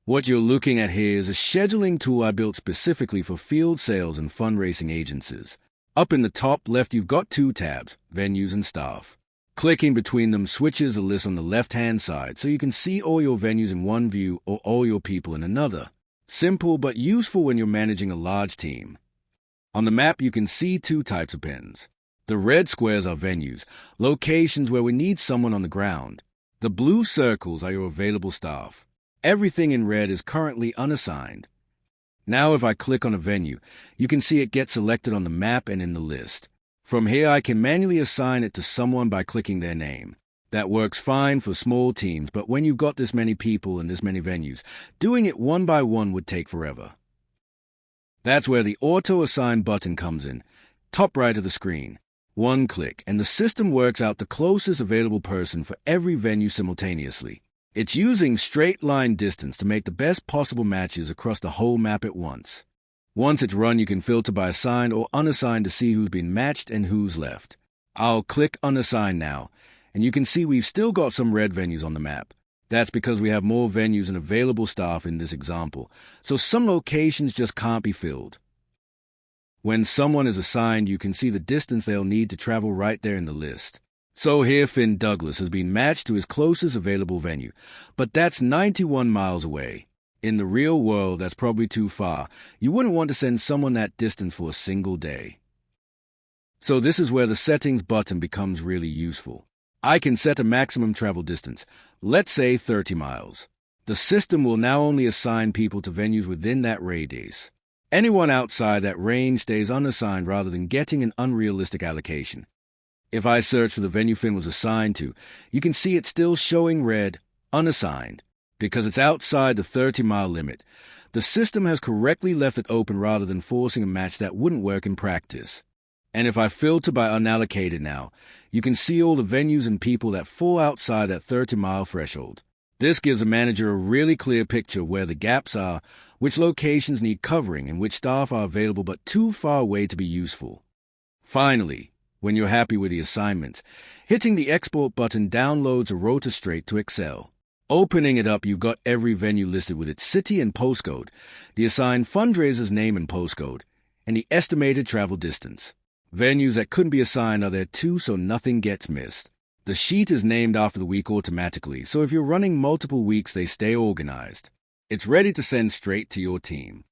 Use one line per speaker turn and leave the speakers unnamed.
What you're looking at here is a scheduling tool I built specifically for field sales and fundraising agencies. Up in the top left, you've got two tabs, Venues and Staff. Clicking between them switches a list on the left-hand side so you can see all your venues in one view or all your people in another. Simple but useful when you're managing a large team. On the map, you can see two types of pins. The red squares are venues, locations where we need someone on the ground. The blue circles are your available staff. Everything in red is currently unassigned. Now if I click on a venue, you can see it gets selected on the map and in the list. From here I can manually assign it to someone by clicking their name. That works fine for small teams, but when you've got this many people and this many venues, doing it one by one would take forever. That's where the auto-assign button comes in, top right of the screen. One click, and the system works out the closest available person for every venue simultaneously. It's using straight-line distance to make the best possible matches across the whole map at once. Once it's run, you can filter by assigned or unassigned to see who's been matched and who's left. I'll click unassigned now, and you can see we've still got some red venues on the map. That's because we have more venues and available staff in this example, so some locations just can't be filled. When someone is assigned, you can see the distance they'll need to travel right there in the list. So here Finn Douglas has been matched to his closest available venue, but that's 91 miles away. In the real world, that's probably too far. You wouldn't want to send someone that distance for a single day. So this is where the settings button becomes really useful. I can set a maximum travel distance, let's say 30 miles. The system will now only assign people to venues within that radius. Anyone outside that range stays unassigned rather than getting an unrealistic allocation. If I search for the venue Finn was assigned to, you can see it's still showing red, unassigned, because it's outside the 30-mile limit. The system has correctly left it open rather than forcing a match that wouldn't work in practice. And if I filter by unallocated now, you can see all the venues and people that fall outside that 30-mile threshold. This gives a manager a really clear picture of where the gaps are, which locations need covering, and which staff are available but too far away to be useful. Finally, when you're happy with the assignments, hitting the export button downloads a rota straight to Excel. Opening it up, you've got every venue listed with its city and postcode, the assigned fundraiser's name and postcode, and the estimated travel distance. Venues that couldn't be assigned are there too, so nothing gets missed. The sheet is named after the week automatically, so if you're running multiple weeks, they stay organized. It's ready to send straight to your team.